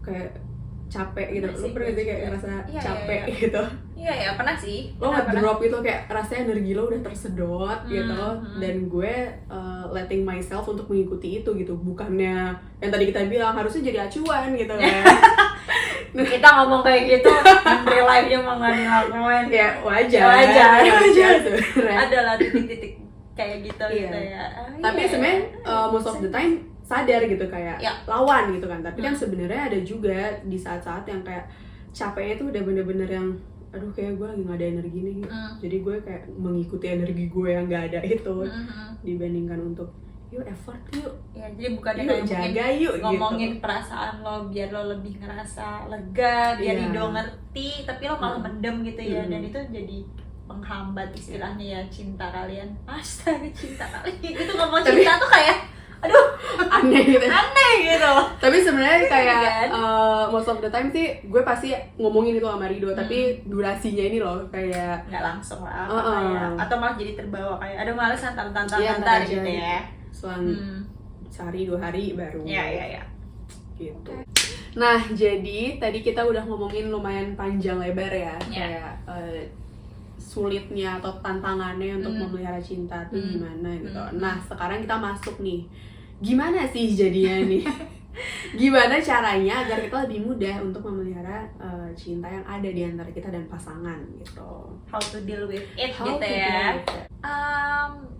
Kayak capek gitu, lo pernah kayak ngerasa capek gitu? Iya, pernah sih. Lo nge-drop gitu, kayak rasanya energi lo udah tersedot gitu. Dan gue letting myself untuk mengikuti itu gitu. Bukannya yang tadi kita bilang harusnya jadi acuan gitu kan. Kita ngomong kayak gitu, real life-nya mah nggak dilakuin. Ya wajar. Adalah titik-titik kayak gitu gitu ya. Tapi sebenarnya most of the time sadar gitu kayak lawan gitu kan. Tapi kan sebenarnya ada juga di saat-saat yang kayak capeknya tuh udah bener-bener yang aduh kayak gue lagi nggak ada energi nih. Jadi gue kayak mengikuti energi gue yang nggak ada itu dibandingkan untuk yuk effort yuk. Ya jadi bukannya yuk jaga yuk ngomongin gitu. Perasaan lo biar lo lebih ngerasa lega, biar Rido ngerti, tapi lo malah mendem gitu ya. Dan itu jadi menghambat istilahnya ya cinta kalian. Astaga, cinta kalian itu ngomong cinta tuh kayak aduh aneh gitu. Tapi sebenarnya kayak most of the time sih gue pasti ngomongin itu sama Rido, tapi durasinya ini loh kayak nggak langsung lah kayak, atau malah jadi terbawa kayak ada males antar gitu ya. Selang sehari 2 hari baru ya gitu. Nah jadi tadi kita udah ngomongin lumayan panjang lebar ya kayak sulitnya atau tantangannya untuk memelihara cinta tuh gimana gitu. Nah sekarang kita masuk nih, gimana sih jadinya nih? Gimana caranya agar kita lebih mudah untuk memelihara cinta yang ada di antara kita dan pasangan gitu? How to deal with it gitu ya.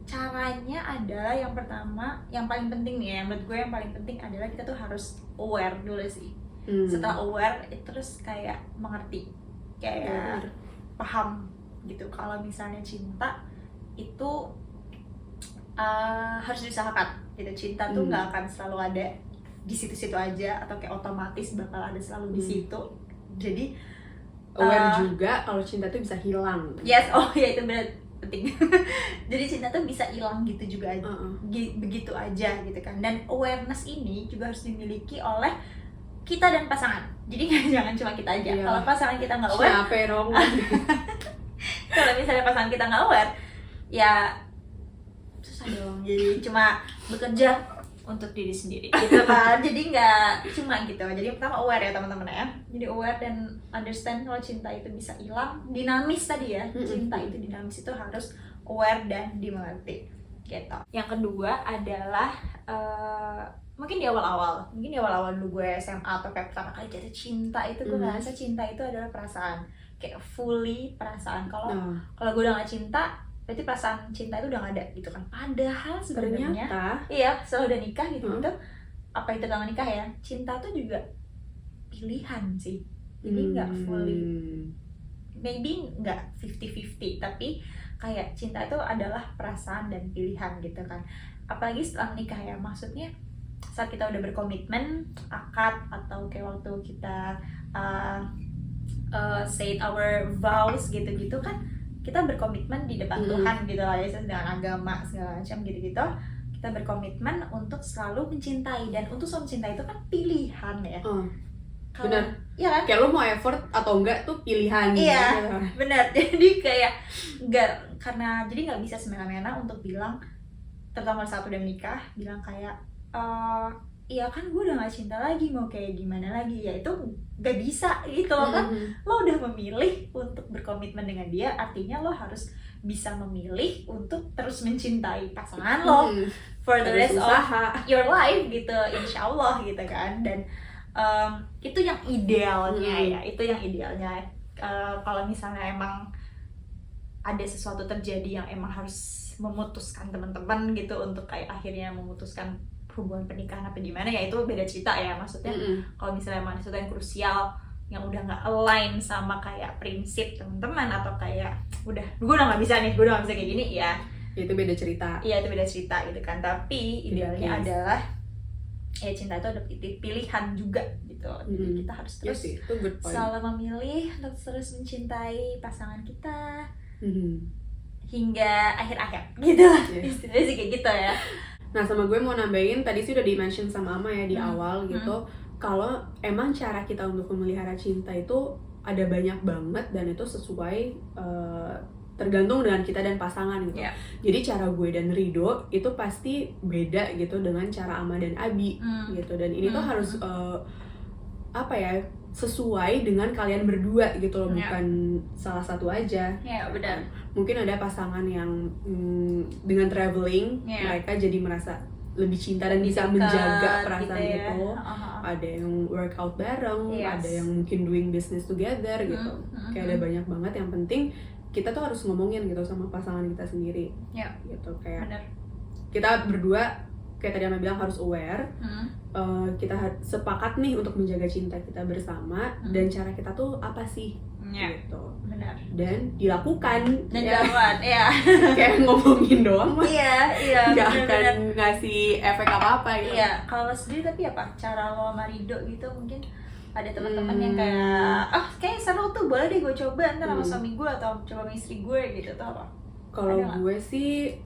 Caranya adalah yang pertama, yang paling penting nih ya, menurut gue yang paling penting adalah kita tuh harus aware dulu sih. Setelah aware, terus kayak mengerti, kayak paham gitu kalau misalnya cinta itu harus diusahakan gitu. Cinta tuh nggak akan selalu ada di situ-situ aja atau kayak otomatis bakal ada selalu di situ. Jadi aware juga kalau cinta tuh bisa hilang. Yes, itu benar penting. Jadi cinta tuh bisa hilang gitu juga aja, begitu aja gitu kan. Dan awareness ini juga harus dimiliki oleh kita dan pasangan. Jadi jangan cuma kita aja. Kalau pasangan kita nggak aware, siapa dong? Kalau misalnya pasangan kita nggak aware, ya susah dong. Jadi cuma bekerja untuk diri sendiri gitu kan. Jadi nggak cuma gitu. Jadi pertama aware ya teman-teman ya. Jadi aware dan understand kalau cinta itu bisa hilang, dinamis tadi ya. Cinta itu dinamis, itu harus aware dan dimengerti gitu. Yang kedua adalah mungkin di awal-awal dulu gue SMA atau kayak pertama kali jatuh cinta itu gue ngerasa cinta itu adalah perasaan, kayak fully perasaan. Kalau gue udah gak cinta, berarti perasaan cinta itu udah gak ada gitu kan. Padahal sebenarnya setelah udah nikah gitu apa itu kalau nikah ya, cinta tuh juga pilihan sih. Jadi nggak fully, maybe nggak 50-50, tapi kayak cinta itu adalah perasaan dan pilihan gitu kan. Apalagi setelah menikah ya, maksudnya saat kita udah berkomitmen, akad, atau kayak waktu kita say our vows gitu-gitu kan, kita berkomitmen di depan Tuhan gitu lah ya, dengan agama segala macam gitu-gitu. Kita berkomitmen untuk selalu mencintai, dan untuk selalu mencintai itu kan pilihan ya. Benar. Iya kan? Kayak lo mau effort atau enggak tuh pilihan. Iya, gitu. Benar. Jadi kayak jadi nggak bisa semena-mena untuk bilang, terutama saat udah menikah, bilang kayak iya kan gue udah gak cinta lagi, mau kayak gimana lagi, ya itu gak bisa gitu loh kan. Lo udah memilih untuk berkomitmen dengan dia, artinya lo harus bisa memilih untuk terus mencintai pasangan lo for the rest of your life gitu, insya Allah gitu kan. Dan itu yang idealnya ya, itu yang idealnya. Kalau misalnya emang ada sesuatu terjadi yang emang harus memutuskan teman-teman gitu untuk kayak akhirnya memutuskan hubungan pernikahan apa gimana, ya itu beda cerita ya. Maksudnya kalau misalnya emang sesuatu yang krusial yang udah nggak align sama kayak prinsip teman-teman, atau kayak gue udah nggak bisa nih, gue udah nggak bisa kayak gini, ya itu beda cerita. Iya, itu beda cerita gitu kan. Tapi idealnya adalah ya cinta itu ada pilihan juga gitu. Jadi kita harus terus selalu memilih untuk terus mencintai pasangan kita hingga akhir-akhir gitu lah. Istilahnya sih kayak gitu ya. Nah sama gue mau nambahin, tadi sih udah di-mention sama Ama ya di awal gitu, kalau emang cara kita untuk memelihara cinta itu ada banyak banget dan itu sesuai tergantung dengan kita dan pasangan gitu. Jadi cara gue dan Rido itu pasti beda gitu dengan cara Ama dan Abi gitu, dan ini tuh harus apa ya, sesuai dengan kalian berdua gitu loh, bukan salah satu aja. Benar. Mungkin ada pasangan yang dengan traveling mereka jadi merasa lebih cinta dan bisa menjaga perasaan gitu ya. Itu. Ada yang workout bareng, ada yang mungkin doing business together gitu. Kayak ada banyak banget, yang penting kita tuh harus ngomongin gitu sama pasangan kita sendiri. Gitu kayak bener. Kita berdua kayak tadi Ama bilang harus aware, kita sepakat nih untuk menjaga cinta kita bersama, dan cara kita tuh apa sih gitu. Benar. Dan dilakukan. Dan dilakukan, kayak ngomongin doang mah. Gak akan bener. ngasih efek apa-apa gitu. Kalau sendiri tapi apa? Cara lo sama Rido gitu mungkin ada teman-teman yang kayak kayak seru tuh, boleh deh gue coba ntar sama suami gue atau coba sama istri gue gitu, atau apa? Kalau gue sih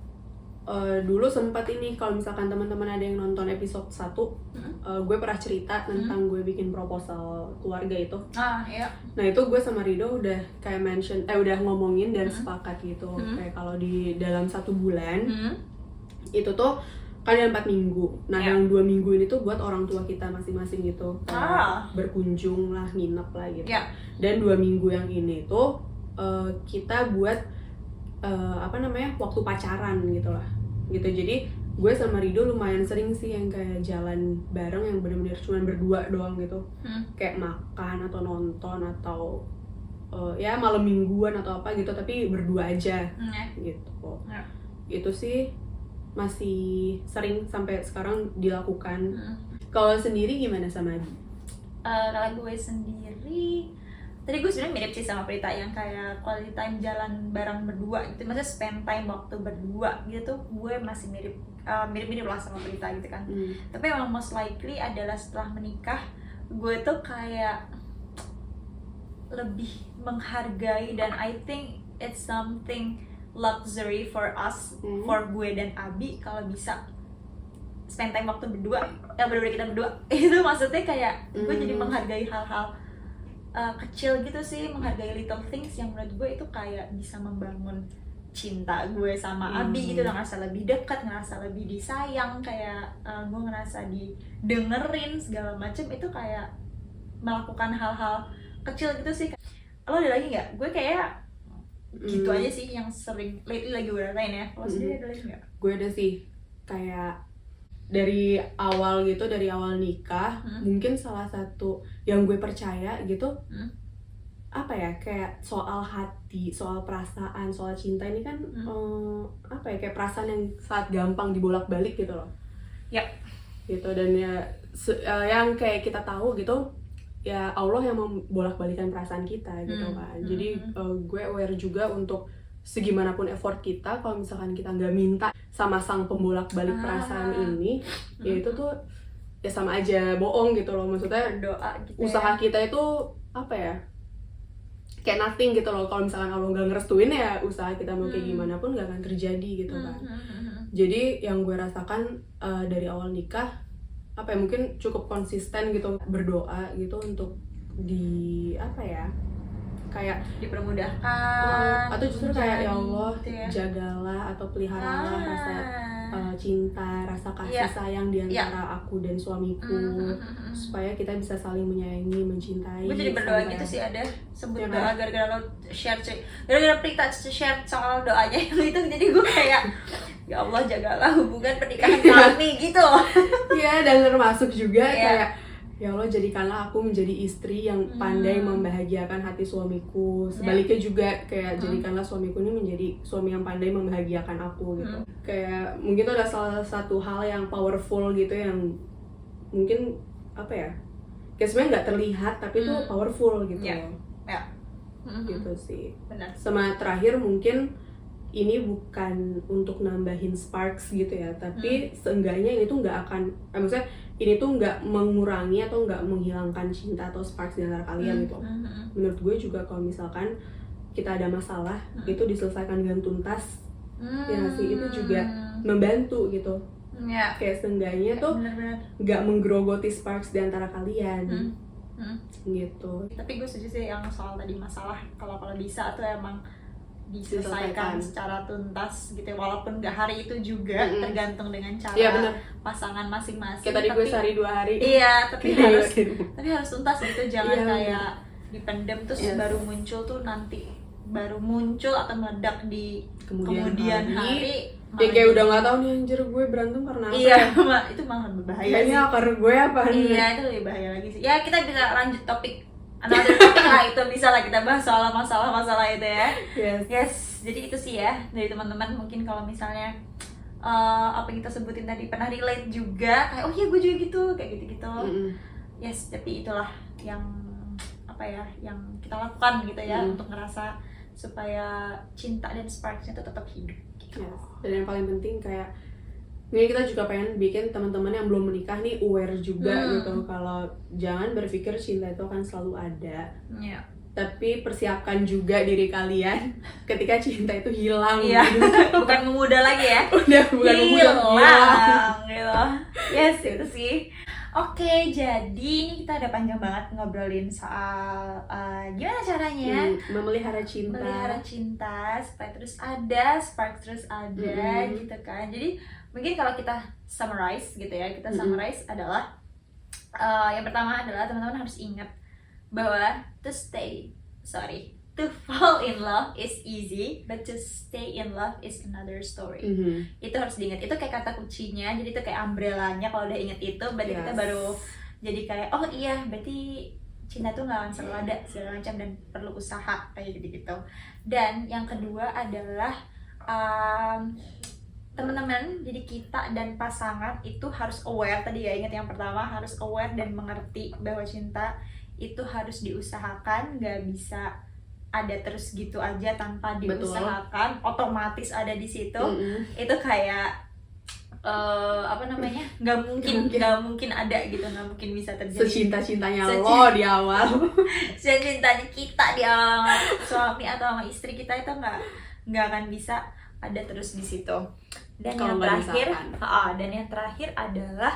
dulu sempat ini, kalau misalkan teman-teman ada yang nonton episode 1, gue pernah cerita tentang gue bikin proposal keluarga itu. Nah itu gue sama Rido udah kayak udah ngomongin dan sepakat gitu, kayak kalau di dalam 1 bulan itu tuh kan ada 4 minggu. Nah yang 2 minggu ini tuh buat orang tua kita masing-masing gitu, berkunjung lah, nginep lah gitu. Dan 2 minggu yang ini tuh kita buat waktu pacaran gitu lah gitu. Jadi gue sama Rido lumayan sering sih yang kayak jalan bareng yang benar-benar cuma berdua doang gitu, kayak makan atau nonton atau ya malam mingguan atau apa gitu, tapi berdua aja gitu. Itu sih masih sering sampai sekarang dilakukan. Kalau sendiri gimana sama Abi? Kalau gue sendiri, tadi gue sebenarnya mirip sih sama Prita, yang kayak quality time jalan bareng berdua gitu, maksudnya spend time waktu berdua gitu. Gue masih mirip lah sama Prita gitu kan. Tapi emang most likely adalah setelah menikah, gue tuh kayak lebih menghargai, dan I think it's something luxury for us, for gue dan Abi, kalau bisa spend time waktu berdua, bener-bener kita berdua. Itu maksudnya kayak gue jadi menghargai hal-hal kecil gitu sih, menghargai little things yang menurut gue itu kayak bisa membangun cinta gue sama Abi gitu, udah ngerasa lebih dekat, ngerasa lebih disayang, kayak gue ngerasa didengerin segala macem. Itu kayak melakukan hal-hal kecil gitu sih. Lo ada lagi nggak? Gue kayak gitu aja sih yang sering lately lagi gue rasain ya. Lo sendiri ada lagi nggak? Gue ada sih, kayak dari awal nikah, mungkin salah satu yang gue percaya gitu, apa ya, kayak soal hati, soal perasaan, soal cinta ini kan kayak perasaan yang sangat gampang dibolak-balik gitu loh. Gitu, dan ya yang kayak kita tahu gitu, ya Allah yang membolak-balikan perasaan kita gitu kan. Jadi gue aware juga untuk segimanapun effort kita, kalau misalkan kita nggak minta sama sang pembolak-balik perasaan ini, ya itu tuh ya sama aja bohong gitu loh. Maksudnya doa gitu, usaha kita itu apa ya, kayak nothing gitu loh. Kalau misalkan Allah nggak ngerestuin, ya usaha kita mau kayak gimana pun nggak akan terjadi gitu kan. Jadi yang gue rasakan dari awal nikah, apa ya, mungkin cukup konsisten gitu berdoa gitu untuk kayak dipermudahkan, atau justru kayak ya Allah gitu ya, jagalah atau peliharalah rasa cinta, rasa kasih sayang di antara aku dan suamiku, supaya kita bisa saling menyayangi, mencintai. Gue jadi berdoa gitu sih, ada sebut doa gara-gara lo share, gara-gara Prita share soal doanya itu, jadi gue kayak ya Allah jagalah hubungan pernikahan kami gitu loh. Iya, dan termasuk juga kayak ya Allah jadikanlah aku menjadi istri yang pandai membahagiakan hati suamiku. Sebaliknya juga kayak jadikanlah suamiku ini menjadi suami yang pandai membahagiakan aku gitu. Kayak mungkin itu adalah salah satu hal yang powerful gitu, yang mungkin apa ya, kayak sebenarnya nggak terlihat tapi itu powerful gitu loh. Gitu sih. Benar. Sama terakhir mungkin ini bukan untuk nambahin sparks gitu ya, tapi seenggaknya ini tuh nggak akan, maksudnya ini tuh nggak mengurangi atau nggak menghilangkan cinta atau sparks di antara kalian gitu. Menurut gue juga kalau misalkan kita ada masalah, itu diselesaikan dengan tuntas, ya sih, itu juga membantu gitu. Kayak seenggaknya tuh nggak menggerogoti sparks di antara kalian. Gitu. Tapi gue setuju sih yang soal tadi masalah kalau bisa tuh emang diselesaikan secara tuntas gitu, walaupun nggak hari itu juga, tergantung dengan cara pasangan masing-masing. Kayak tadi gue sehari 2 hari. Iya, tapi harus tuntas gitu, jangan kayak dipendem terus baru muncul tuh nanti baru muncul atau meledak di kemudian hari. Ya kayak udah nggak tahu nih anjir gue berantem karena apa. Iya, itu malah berbahaya sih. Kayaknya akar gue apa nih? Iya, itu lebih bahaya lagi sih. Ya kita bisa lanjut topik another topik lah, itu bisa lah kita bahas soal masalah itu ya. Yes. Jadi itu sih ya dari teman-teman, mungkin kalau misalnya apa yang kita sebutin tadi pernah relate juga, kayak oh iya gue juga gitu, kayak gitu-gitu. Yes, tapi itulah yang apa ya, yang kita lakukan gitu ya untuk ngerasa supaya cinta dan sparks-nya itu tetap hidup gitu. Dan yang paling penting kayak ini kita juga pengen bikin teman-teman yang belum menikah nih aware juga gitu, kalau jangan berpikir cinta itu akan selalu ada. Tapi persiapkan juga diri kalian ketika cinta itu hilang. Bukan memuda lagi ya. Bukan hilang gitu. Yes, itu sih. Oke, jadi ini kita udah panjang banget ngobrolin soal gimana caranya memelihara cinta supaya terus ada, spark terus ada gitu kan. Jadi mungkin kalau kita summarize gitu ya, summarize adalah yang pertama adalah teman-teman harus ingat bahwa to fall in love is easy, but to stay in love is another story. Itu harus diingat, itu kayak kata kuncinya, jadi itu kayak umbrellanya. Kalau udah inget itu berarti kita baru jadi kayak oh iya berarti cinta tuh gak akan selalu ada segala macam dan perlu usaha kayak gitu. Dan yang kedua adalah teman-teman, jadi kita dan pasangan itu harus aware tadi ya, ingat yang pertama harus aware dan mengerti bahwa cinta itu harus diusahakan, gak bisa ada terus gitu aja tanpa diusahakan. Otomatis ada di situ. Itu kayak nggak mungkin ada gitu, nggak mungkin bisa terjadi. Secinta-cintanya lo di awal, secintanya kita di awal suami atau sama istri kita itu nggak akan bisa ada terus di situ. Dan yang terakhir adalah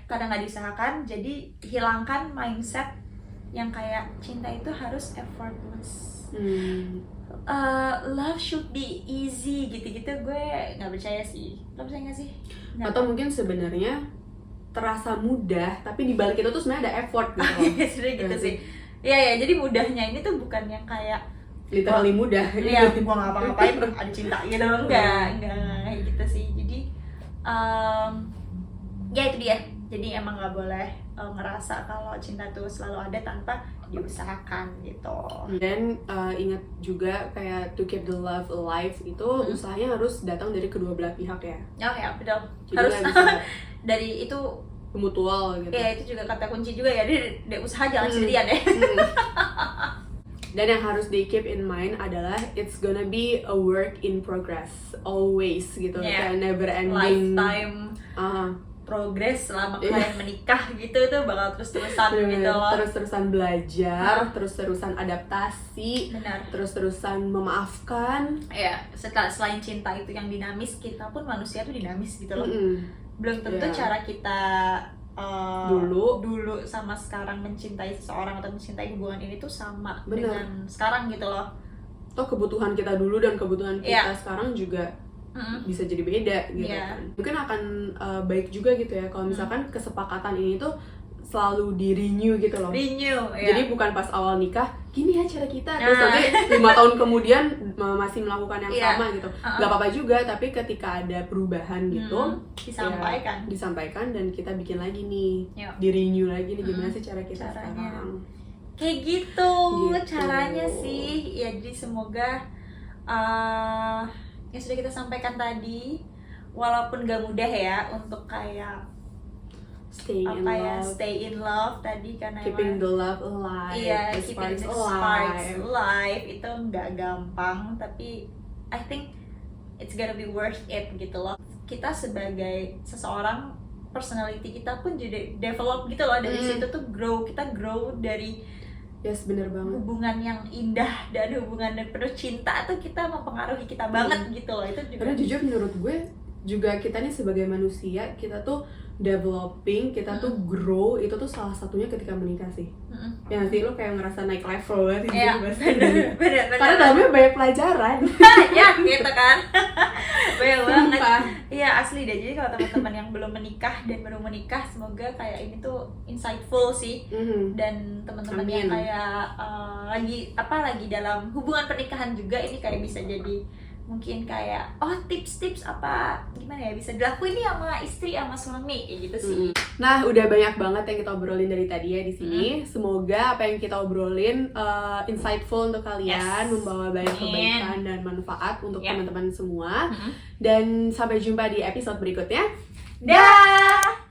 karena nggak diusahakan, jadi hilangkan mindset yang kayak cinta itu harus effortless. Love should be easy gitu-gitu, gue nggak percaya sih. Lo percaya nggak sih? Atau mungkin sebenarnya terasa mudah tapi di balik itu tuh sebenarnya ada effort gitu. Sebenarnya gitu sih. Iya, jadi mudahnya ini tuh bukan yang kayak literally mudah. Iya, gua ngapa-ngapain ada cinta gitu, enggak gitu sih. Jadi ya itu dia. Jadi emang nggak boleh ngerasa kalau cinta tuh selalu ada tanpa diusahakan gitu. Dan ingat juga kayak to keep the love alive itu usahanya harus datang dari kedua belah pihak ya. Oh ya, betul. Jadi harus dari itu mutual gitu. Iya, itu juga kata kunci juga ya. Dia usaha jangan sendirian ya. Dan yang harus di keep in mind adalah it's gonna be a work in progress always gitu. Kayak never ending lifetime progress selama kalian menikah gitu, itu bakal terus-terusan gitu loh. Terus-terusan belajar, terus-terusan adaptasi, terus-terusan memaafkan. Iya, selain cinta itu yang dinamis, kita pun manusia tuh dinamis gitu loh. Belum tentu cara kita dulu sama sekarang mencintai seseorang atau mencintai hubungan ini tuh sama dengan sekarang gitu loh. Toh kebutuhan kita dulu dan kebutuhan kita sekarang juga bisa jadi beda gitu kan. Mungkin akan baik juga gitu ya kalau misalkan kesepakatan ini tuh selalu di renew gitu loh. Jadi bukan pas awal nikah gini ya cara kita, terus nanti 5 tahun kemudian masih melakukan yang sama gitu. Gak apa-apa juga, tapi ketika ada perubahan gitu disampaikan dan kita bikin lagi nih, di renew lagi nih gimana sih cara kita sekarang. Kayak gitu caranya sih. Ya jadi semoga yang sudah kita sampaikan tadi, walaupun gak mudah ya untuk kayak stay in love tadi, karena keeping the love alive, keeping the sparks alive itu nggak gampang, tapi I think it's gonna be worth it gitu loh. Kita sebagai seseorang, personality kita pun jadi develop gitu loh dari situ tuh, kita grow dari Yes, bener banget. Hubungan yang indah dan hubungan yang penuh cinta tuh kita mempengaruhi kita banget gitu loh. Itu juga. Karena jujur menurut gue juga kita nih sebagai manusia, kita tuh developing, kita tuh grow, itu tuh salah satunya ketika menikah sih. Ya nanti lo kayak ngerasa naik level banget gitu. Iya, bener. Karena dalamnya banyak pelajaran. Ya gitu kan. Banyak banget. Iya asli deh. Jadi kalau teman-teman yang belum menikah dan baru menikah, semoga kayak ini tuh insightful sih. Dan teman-teman yang kayak lagi dalam hubungan pernikahan juga, ini kayak bisa jadi mungkin kayak tips-tips apa gimana ya bisa dilakuin nih sama istri sama suami kayak gitu sih. Nah, udah banyak banget yang kita obrolin dari tadi ya di sini. Semoga apa yang kita obrolin insightful untuk kalian, membawa banyak kebaikan dan manfaat untuk teman-teman semua. Dan sampai jumpa di episode berikutnya. Dah.